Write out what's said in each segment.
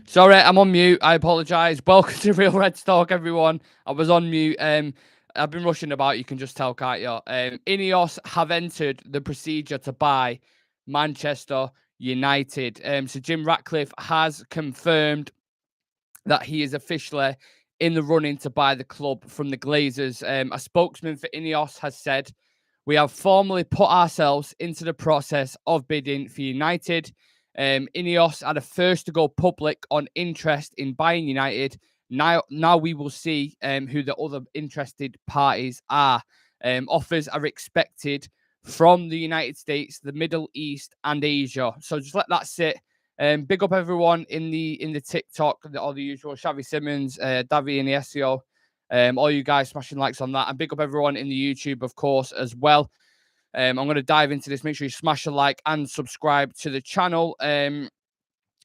Sorry, I'm on mute. I apologise. Welcome to Real Red Talk, everyone. I was on mute. I've been rushing about. You can just tell, can't you? Ineos have entered the procedure to buy Manchester United. So Jim Ratcliffe has confirmed that he is officially in the running to buy the club from the Glazers. A spokesman for Ineos has said, "We have formally put ourselves into the process of bidding for United." Ineos are the first to go public on interest in buying United. Now we will see who the other interested parties are. Offers are expected from the United States, the Middle East, and Asia. So just let that sit. Big up everyone in the TikTok, all the usual. Xavi Simmons, Davi in the SEO, all you guys smashing likes on that. And big up everyone in the YouTube, of course, as well. I'm going to dive into this. Make sure you smash a like and subscribe to the channel.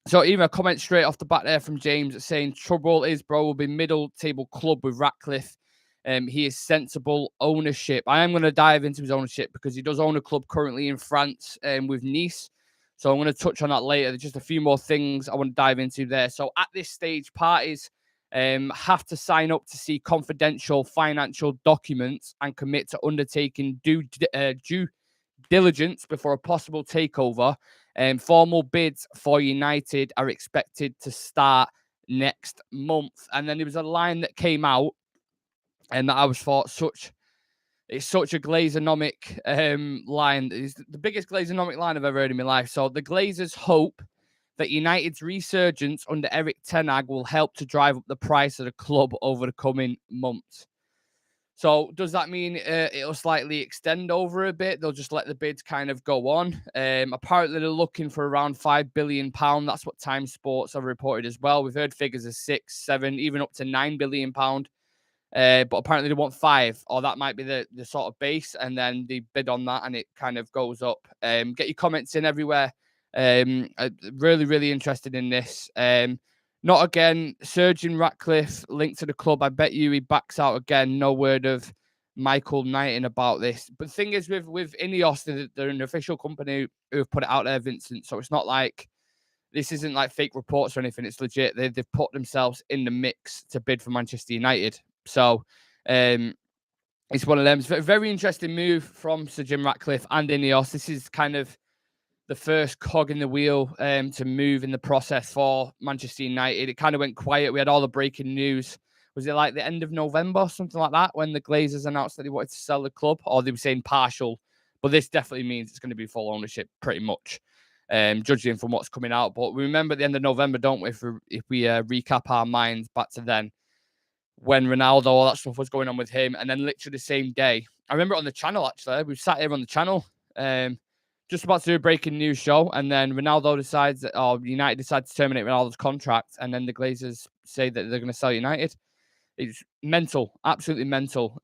So even a comment straight off the bat there from James saying, trouble is, bro, will be middle table club with Ratcliffe. He is sensible ownership. I am going to dive into his ownership because he does own a club currently in France with Nice. So I'm going to touch on that later. There's just a few more things I want to dive into there. So at this stage, parties have to sign up to see confidential financial documents and commit to undertaking due diligence before a possible takeover. Formal bids for United are expected to start next month. And then there was a line that came out and that I was thought it's such a Glazonomic line. It's the biggest Glazonomic line I've ever heard in my life. So the Glazers hope that United's resurgence under Eric Ten Hag will help to drive up the price of the club over the coming months. So does that mean it'll slightly extend over a bit? They'll just let the bids kind of go on. Apparently they're looking for around £5 billion. That's what Time Sports have reported as well. We've heard figures of 6, 7, even up to £9 billion. But apparently they want 5, or that might be the sort of base, and then they bid on that and it kind of goes up. Get your comments in everywhere. Really, really interested in this. Not again, Surgeon Ratcliffe linked to the club. I bet you he backs out again. No word of Michael Knighton about this. But the thing is, with Ineos, they're an official company who have put it out there, Vincent. So it's not like this isn't like fake reports or anything. It's legit. They've put themselves in the mix to bid for Manchester United. So it's one of them. It's a very interesting move from Sir Jim Ratcliffe and Ineos. This is kind of the first cog in the wheel to move in the process for Manchester United. It kind of went quiet. We had all the breaking news. Was it like the end of November, something like that, when the Glazers announced that they wanted to sell the club? Or they were saying partial. But this definitely means it's going to be full ownership, pretty much, judging from what's coming out. But we remember at the end of November, don't we, if we recap our minds back to then, when Ronaldo, all that stuff was going on with him. And then literally the same day, I remember it on the channel, actually. We sat here on the channel, just about to do a breaking news show. And then Ronaldo decides that, or United decide to terminate Ronaldo's contract. And then the Glazers say that they're going to sell United. It's mental, absolutely mental.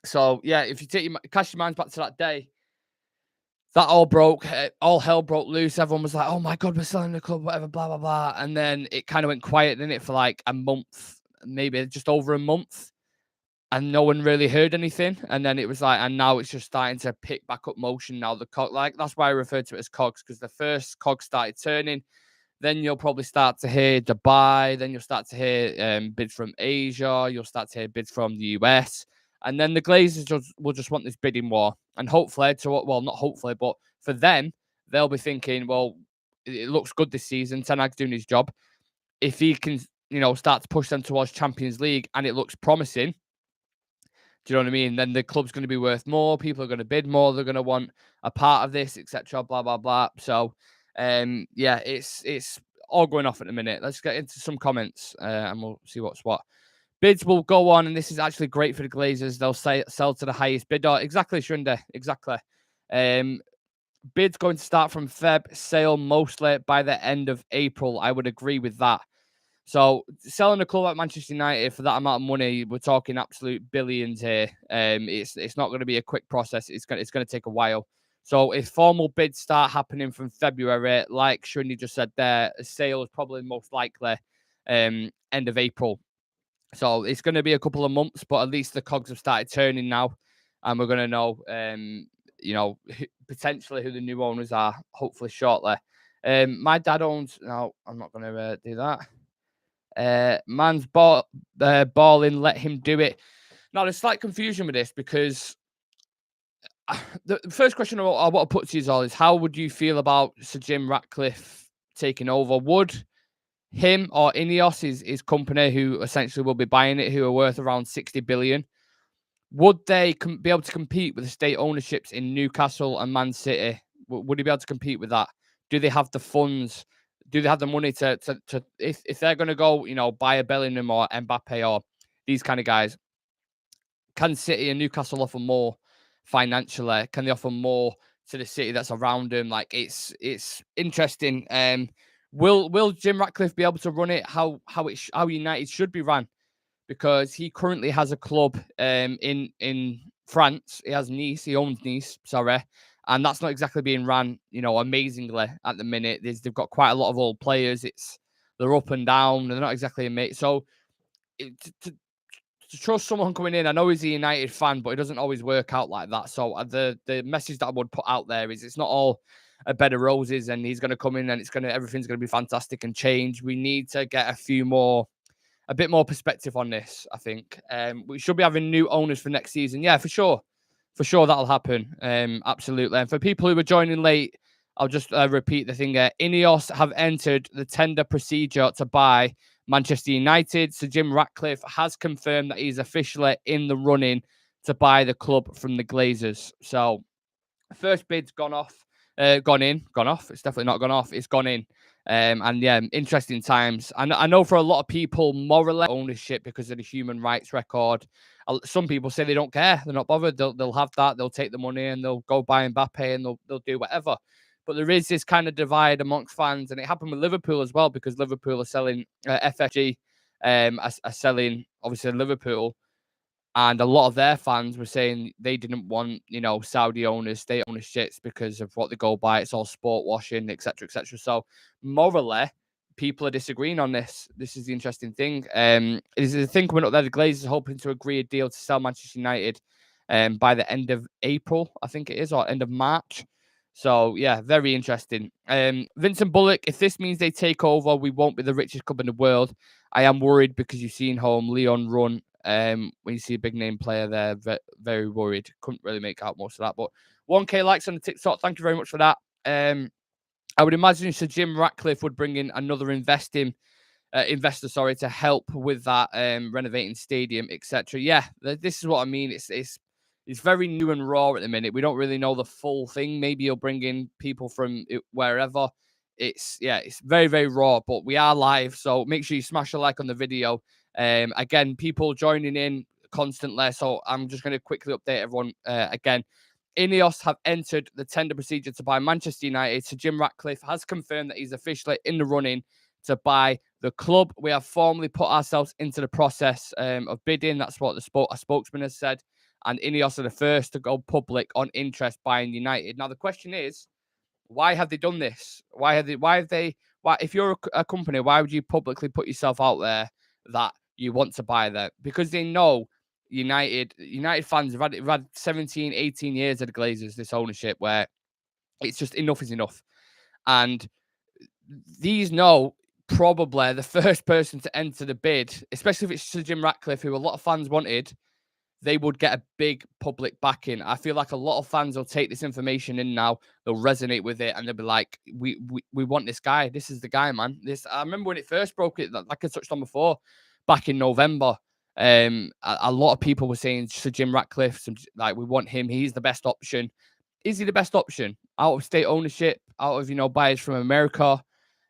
So, yeah, if you cast your minds back to that day, that all broke, all hell broke loose. Everyone was like, oh my God, we're selling the club, whatever, blah, blah, blah. And then it kind of went quiet, didn't it, for like a month, maybe just over a month. And no one really heard anything. And then it was like, and now it's just starting to pick back up motion now. The cog, like, that's why I refer to it as cogs, because the first cog started turning. Then you'll probably start to hear Dubai. Then you'll start to hear bids from Asia. You'll start to hear bids from the US. And then the Glazers will just want this bidding war. And hopefully, well, not hopefully, but for them, they'll be thinking, well, it looks good this season. Ten Hag's doing his job. If he can, start to push them towards Champions League and it looks promising, do you know what I mean? Then the club's going to be worth more. People are going to bid more. They're going to want a part of this, etc. Blah blah blah. So, yeah, it's all going off at the minute. Let's get into some comments and we'll see what's what. Bids will go on, and this is actually great for the Glazers. They'll sell to the highest bidder. Exactly, Shunda. Exactly. Bids going to start from Feb. Sale mostly by the end of April. I would agree with that. So selling a club at Manchester United for that amount of money, we're talking absolute billions here. It's not going to be a quick process. It's going to take a while. So if formal bids start happening from February, like Shundi just said there, a sale is probably most likely end of April. So it's going to be a couple of months, but at least the cogs have started turning now, and we're going to know, potentially who the new owners are, hopefully shortly. My dad owns. No, I'm not going to do that. Man's balling. Let him do it. Now, there's slight confusion with this because the first question I want to put to you all is how would you feel about Sir Jim Ratcliffe taking over? Would him or Ineos, his company, who essentially will be buying it, who are worth around 60 billion, would they be able to compete with the state ownerships in Newcastle and Man City? Would he be able to compete with that? Do they have the funds? Do they have the money to if they're going to go, buy a Bellingham or Mbappe or these kind of guys? Can City and Newcastle offer more financially? Can they offer more to the city that's around them? Like it's interesting. Will Jim Ratcliffe be able to run it how United should be run? Because he currently has a club in France. He has Nice. He owns Nice. Sorry. And that's not exactly being ran, amazingly at the minute. They've got quite a lot of old players. They're up and down. They're not exactly a mate. So to trust someone coming in, I know he's a United fan, but it doesn't always work out like that. So the message that I would put out there is it's not all a bed of roses, and he's going to come in and everything's going to be fantastic and change. We need to get a bit more perspective on this. I think we should be having new owners for next season. Yeah, for sure that'll happen. Absolutely. And for people who are joining late, I'll just repeat the thing. Ineos have entered the tender procedure to buy Manchester United. So Jim Ratcliffe has confirmed that he's officially in the running to buy the club from the Glazers. So first bid's gone off. Gone off. It's definitely not gone off. It's gone in. And yeah, interesting times. And I know for a lot of people, morally ownership because of the human rights record. Some people say they don't care. They're not bothered. They'll have that. They'll take the money and they'll go buy Mbappe and they'll do whatever. But there is this kind of divide amongst fans, and it happened with Liverpool as well because Liverpool are selling FFG, are selling obviously Liverpool. And a lot of their fans were saying they didn't want, Saudi owners, state ownerships because of what they go by. It's all sport washing, etc., etc. So morally, people are disagreeing on this. This is the interesting thing. There's a thing coming up there. The Glazers are hoping to agree a deal to sell Manchester United by the end of April, I think it is, or end of March. So, yeah, very interesting. Vincent Bullock, if this means they take over, we won't be the richest club in the world. I am worried because you've seen home Leon run. When you see a big name player there, very worried. Couldn't really make out most of that. But 1K likes on the TikTok. Thank you very much for that. I would imagine Sir Jim Ratcliffe would bring in another investor, to help with that, renovating stadium, etc. Yeah, this is what I mean. It's very new and raw at the minute. We don't really know the full thing. Maybe he'll bring in people from wherever. It's very, very raw, but we are live. So make sure you smash a like on the video. Again, people joining in constantly. So I'm just going to quickly update everyone again. Ineos have entered the tender procedure to buy Manchester United. So Jim Ratcliffe has confirmed that he's officially in the running to buy the club. We have formally put ourselves into the process of bidding. That's what a spokesman has said. And Ineos are the first to go public on interest buying United. Now, the question is, why have they done this? Why if you're a company, why would you publicly put yourself out there that you want to buy that? Because they know United fans have had 17, 18 years of the Glazers, this ownership, where it's just enough is enough. And these know probably the first person to enter the bid, especially if it's Sir Jim Ratcliffe, who a lot of fans wanted, they would get a big public backing. I feel like a lot of fans will take this information in now, they'll resonate with it, and they'll be like, we want this guy. This is the guy, man. I remember when it first broke, it like I touched on before, back in November. A lot of people were saying Sir Jim Ratcliffe, like, we want him. He's the best option. Is he the best option? Out of state ownership, out of, buyers from America,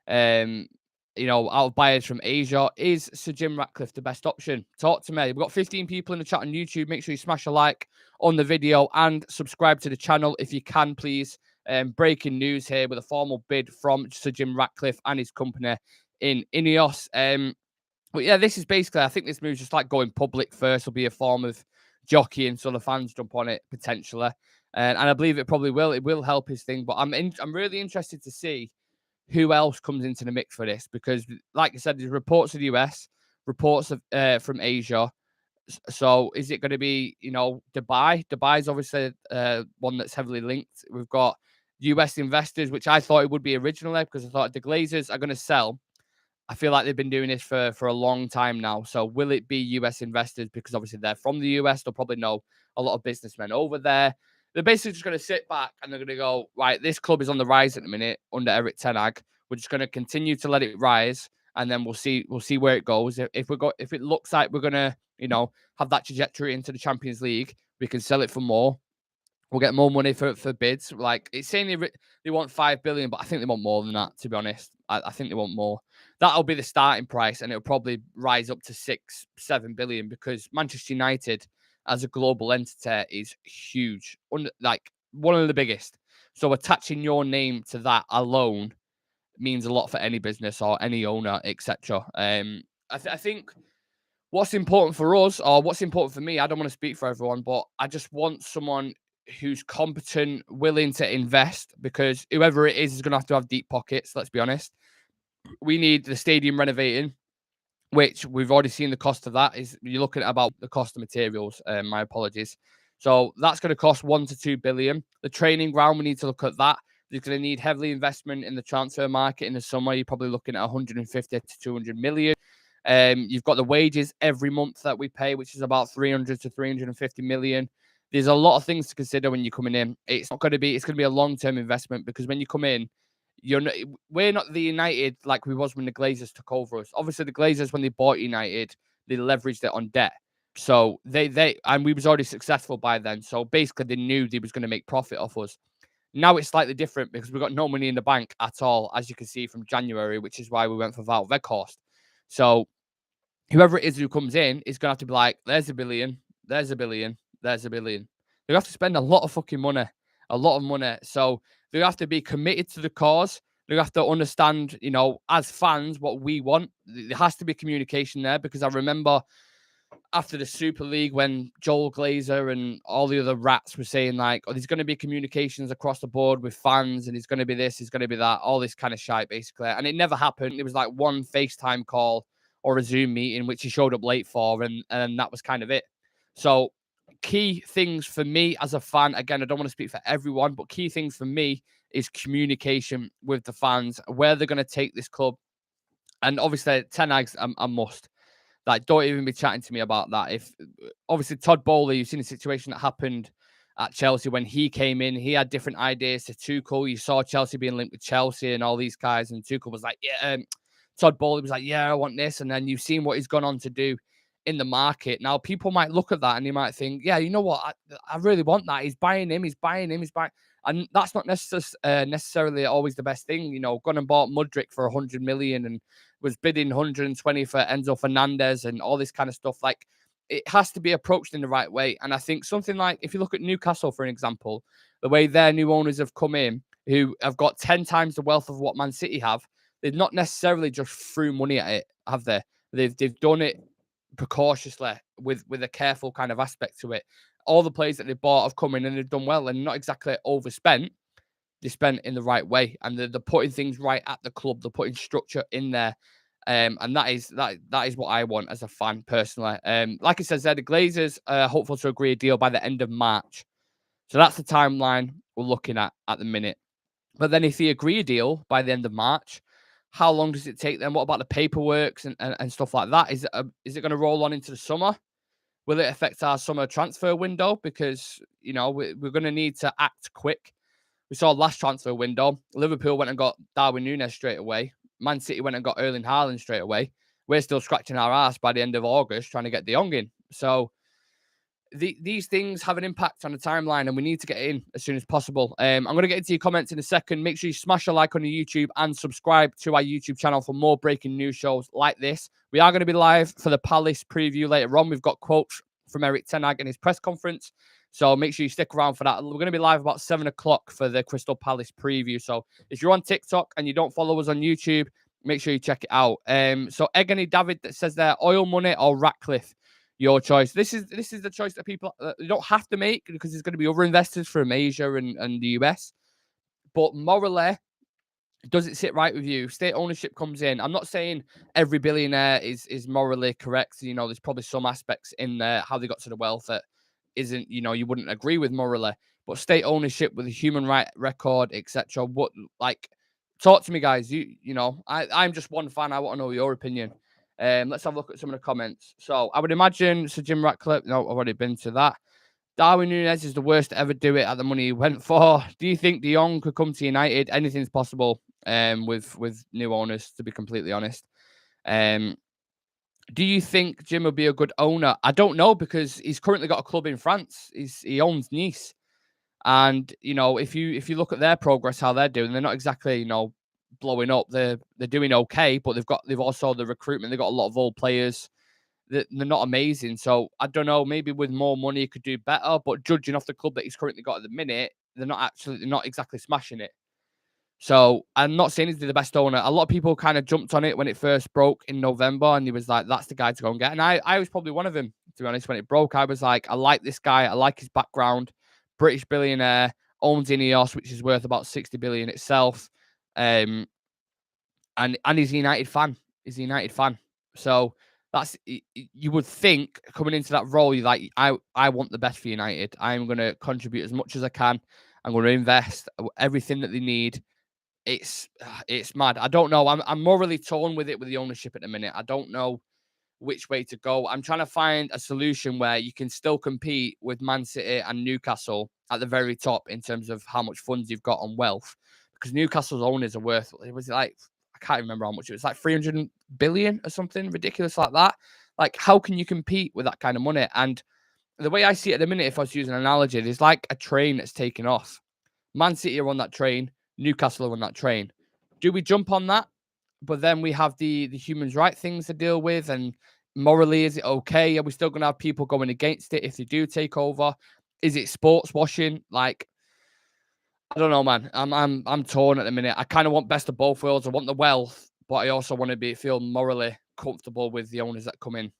out of buyers from Asia, is Sir Jim Ratcliffe the best option? Talk to me. We've got 15 people in the chat on YouTube. Make sure you smash a like on the video and subscribe to the channel if you can, please. Breaking news here with a formal bid from Sir Jim Ratcliffe and his company in Ineos. But yeah, this is basically, I think this move's just like going public first. Will be a form of jockeying, so the fans jump on it potentially. And I believe it probably will. It will help his thing. But I'm really interested to see who else comes into the mix for this, because like I said, there's reports of the US, reports of from Asia. So is it going to be, Dubai? Dubai's obviously one that's heavily linked. We've got US investors, which I thought it would be originally, because I thought the Glazers are going to sell. I feel like they've been doing this for a long time now. So will it be US investors? Because obviously they're from the US. They'll probably know a lot of businessmen over there. They're basically just going to sit back and they're going to go, right, this club is on the rise at the minute under Eric Ten Hag. We're just going to continue to let it rise, and then we'll see where it goes. If it looks like we're going to, have that trajectory into the Champions League, we can sell it for more. We'll get more money for bids. Like, it's saying they want 5 billion, but I think they want more than that, to be honest. I think they want more. That'll be the starting price, and it'll probably rise up to 6-7 billion, because Manchester United as a global entity is huge. Like, one of the biggest. So attaching your name to that alone means a lot for any business or any owner, etc. I think what's important for us, or what's important for me, I don't want to speak for everyone, but I just want someone who's competent, willing to invest, because whoever it is going to have deep pockets, let's be honest. We need the stadium renovating, which we've already seen the cost of that. Is you're looking at about the cost of materials. My apologies. So that's going to cost 1 to 2 billion. The training ground, we need to look at that. You're going to need heavily investment in the transfer market in the summer. You're probably looking at 150 to 200 million. You've got the wages every month that we pay, which is about 300 to 350 million. There's a lot of things to consider when you're coming in. It's going to be a long-term investment, because when you come in, we're not the United like we was when the Glazers took over us. Obviously, the Glazers, when they bought United, they leveraged it on debt. So and we was already successful by then. So basically, they knew they was going to make profit off us. Now it's slightly different, because we've got no money in the bank at all, as you can see from January, which is why we went for Val Veghorst. So whoever it is who comes in is going to have to be like, there's $1 billion, there's $1 billion, there's $1 billion. They have to spend a lot of fucking money, a lot of money. So they have to be committed to the cause. They have to understand, as fans, what we want. There has to be communication there, because I remember after the Super League, when Joel Glazer and all the other rats were saying, like, oh, there's going to be communications across the board with fans, and it's going to be this, it's going to be that, all this kind of shite, basically. And it never happened. It was like one FaceTime call or a Zoom meeting, which he showed up late for, and that was kind of it. So key things for me as a fan, again, I don't want to speak for everyone, but key things for me is communication with the fans, where they're going to take this club. And obviously, Ten Hag's a must. Like, don't even be chatting to me about that. If obviously Todd Bowley, you've seen the situation that happened at Chelsea when he came in, he had different ideas to Tuchel. You saw Chelsea being linked with Chelsea and all these guys, and Tuchel was like, yeah, Todd Bowley was like, yeah, I want this. And then you've seen what he's gone on to do in the market. Now, people might look at that and they might think, yeah, you know what? I really want that. He's buying him. And that's not necessarily always the best thing. Gone and bought Mudryk for 100 million and was bidding 120 for Enzo Fernandez and all this kind of stuff. Like, it has to be approached in the right way. And I think something like, if you look at Newcastle, for an example, the way their new owners have come in, who have got 10 times the wealth of what Man City have, they've not necessarily just threw money at it, have they? They've done it precautiously with a careful kind of aspect to it. All the players that they bought have come in and they've done well and not exactly overspent. They spent in the right way, and they're putting things right at the club. They're putting structure in there. And that is what I want as a fan personally. Like it says there, the Glazers are hopeful to agree a deal by the end of March. So that's the timeline we're looking at the minute. But then if they agree a deal by the end of March, how long does it take them? What about the paperwork and stuff like that? Is it going to roll on into the summer? Will it affect our summer transfer window? Because, we're going to need to act quick. We saw last transfer window, Liverpool went and got Darwin Núñez straight away. Man City went and got Erling Haaland straight away. We're still scratching our ass by the end of August trying to get De Jong in. So these things have an impact on the timeline, and we need to get in as soon as possible. I'm going to get into your comments in a second. Make sure you smash a like on the YouTube and subscribe to our YouTube channel for more breaking news shows like this. We are going to be live for the Palace preview later on. We've got quotes from Eric Ten Hag in his press conference. So make sure you stick around for that. We're going to be live about 7 o'clock for the Crystal Palace preview. So if you're on TikTok and you don't follow us on YouTube, make sure you check it out. So Egony David that says there, oil money or Ratcliffe, your choice. This is the choice that people you don't have to make, because there's going to be other investors from Asia and the US. But morally, does it sit right with you? State ownership comes in. I'm not saying every billionaire is morally correct. There's probably some aspects in there, how they got to the wealth that isn't, you wouldn't agree with morally. but state ownership with a human right record, etc. What, like, talk to me, guys. I'm just one fan. I want to know your opinion. Let's have a look at some of the comments. So I would imagine Sir Jim Ratcliffe. No, I've already been to that. Darwin Núñez is the worst to ever do it at the money he went for. Do you think De Jong could come to United? Anything's possible with new owners, to be completely honest. Do you think Jim will be a good owner? I don't know, because he's currently got a club in France. He owns Nice. And, if you look at their progress, how they're doing, they're not exactly, blowing up. They're doing okay, but they've also the recruitment. They've got a lot of old players. They're not amazing. So I don't know, maybe with more money he could do better, but judging off the club that he's currently got at the minute, they're not exactly smashing it. So I'm not saying he's the best owner. A lot of people kind of jumped on it when it first broke in November, and he was like, that's the guy to go and get. And I was probably one of them, to be honest. When it broke, I was like, I like this guy. I like his background. British billionaire, owns Ineos, which is worth about 60 billion itself. And he's a United fan. He's a United fan. So that's, you would think coming into that role, you're like, I want the best for United. I'm going to contribute as much as I can. I'm going to invest everything that they need. It's mad. I don't know. I'm morally torn with it, with the ownership at the minute. I don't know which way to go. I'm trying to find a solution where you can still compete with Man City and Newcastle at the very top in terms of how much funds you've got on wealth, because Newcastle's owners are worth, was it like, I can't remember how much it was, like 300 billion or something ridiculous like that. Like, how can you compete with that kind of money? And the way I see it at the minute, if I was using an analogy, there's like a train that's taking off. Man City are on that train. Newcastle are on that train. Do we jump on that? But then we have the human rights things to deal with, and morally, is it okay? Are we still going to have people going against it if they do take over? Is it sports washing? Like, I don't know, man. I'm torn at the minute. I kind of want best of both worlds. I want the wealth, but I also want to feel morally comfortable with the owners that come in.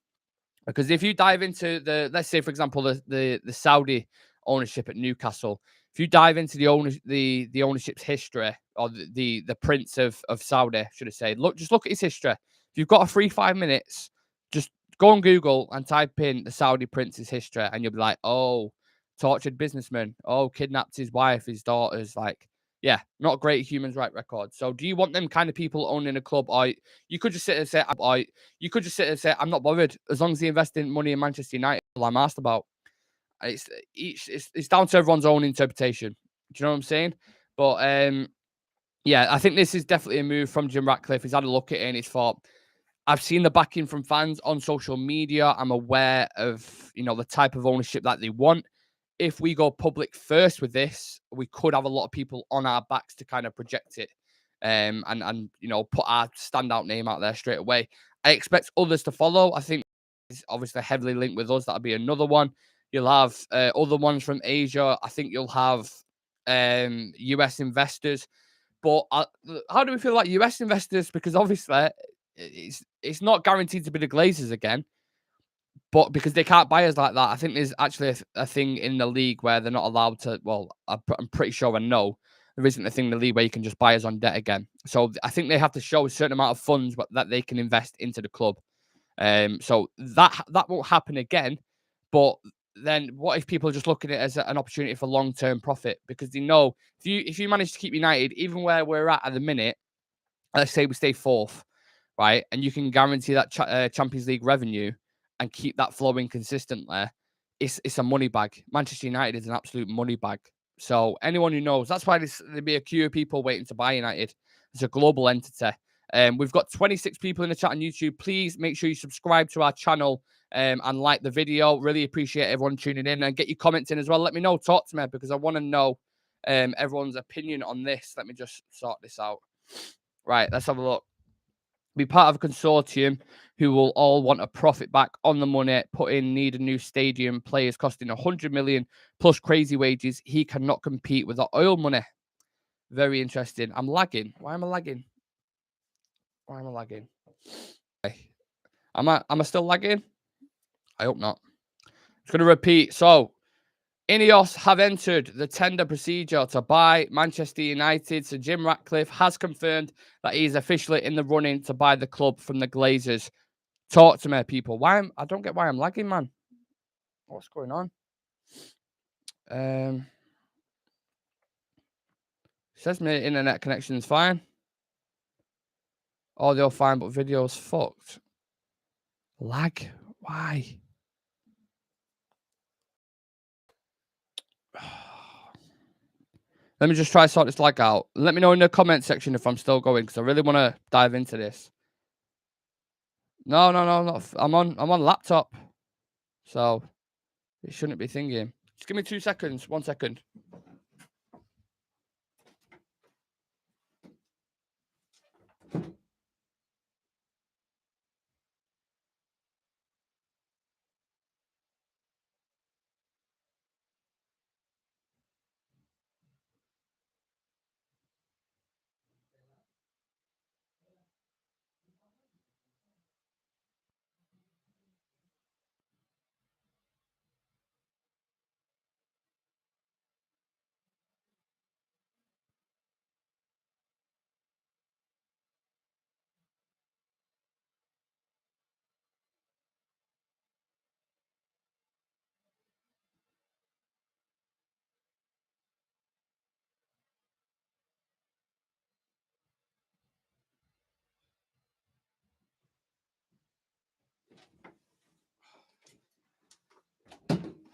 Because if you dive into let's say, for example, the Saudi ownership at Newcastle, if you dive into the ownership's history, or the Prince of Saudi, should I say, just look at his history. If you've got a free 5 minutes, just go on Google and type in the Saudi Prince's history, and you'll be like, oh, tortured businessman, oh, kidnapped his wife, his daughters, like, yeah, not great human rights record. So do you want them kind of people owning a club, or you could just sit and say, I'm not bothered as long as they invest in money in Manchester United? I'm asked about. It's down to everyone's own interpretation. Do you know what I'm saying? But yeah, I think this is definitely a move from Jim Ratcliffe. He's had a look at it and he's thought, I've seen the backing from fans on social media. I'm aware of, the type of ownership that they want. If we go public first with this, we could have a lot of people on our backs to kind of project it, and put our standout name out there straight away. I expect others to follow. I think it's obviously heavily linked with us. That'll be another one. You'll have other ones from Asia. I think you'll have US investors. But how do we feel like US investors? Because obviously it's not guaranteed to be the Glazers again. But because they can't buy us like that, I think there's actually a thing in the league where they're not allowed to. Well, I'm pretty sure I know there isn't a thing in the league where you can just buy us on debt again. So I think they have to show a certain amount of funds that they can invest into the club. So that won't happen again. But then what if people are just looking at it as an opportunity for long-term profit? Because they know if you manage to keep United, even where we're at the minute, let's say we stay fourth, right, and you can guarantee that Champions League revenue and keep that flowing consistently, it's a money bag. Manchester United is an absolute money bag. So anyone who knows, that's why there'll be a queue of people waiting to buy United. It's a global entity. We've got 26 people in the chat on YouTube. Please make sure you subscribe to our channel and like the video. Really appreciate everyone tuning in, and get your comments in as well. Let me know, talk to me, because I want to know everyone's opinion on this. Let me just sort this out. Right, let's have a look. Be part of a consortium who will all want a profit back on the money, need a new stadium, players costing 100 million plus crazy wages. He cannot compete with the oil money. Very interesting. I'm lagging. Why am I lagging? Am I still lagging? I hope not. Just going to repeat. So, Ineos have entered the tender procedure to buy Manchester United. So Jim Ratcliffe has confirmed that he is officially in the running to buy the club from the Glazers. Talk to me, people. I don't get why I'm lagging, man. What's going on? Says my internet connection's fine. Audio fine, but video's fucked. Lag? Why? Let me just try sort this lag out. Let me know in the comment section if I'm still going, because I really want to dive into this. No, not. I'm on laptop, so it shouldn't be thinking. Just give me 2 seconds. 1 second.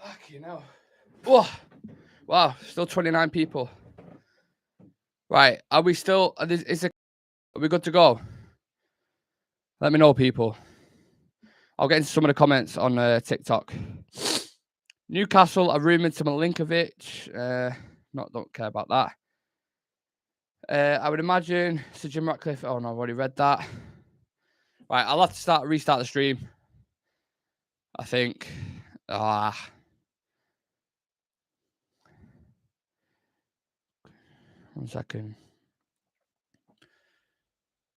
Fucking hell. Oh, wow, still 29 people. Right, are we still? Are we good to go? Let me know, people. I'll get into some of the comments on TikTok. Newcastle are rumoured to Milinkovic. Don't care about that. I would imagine Sir Jim Ratcliffe. Oh no, I've already read that. Right, I'll have to restart the stream. I think. 1 second.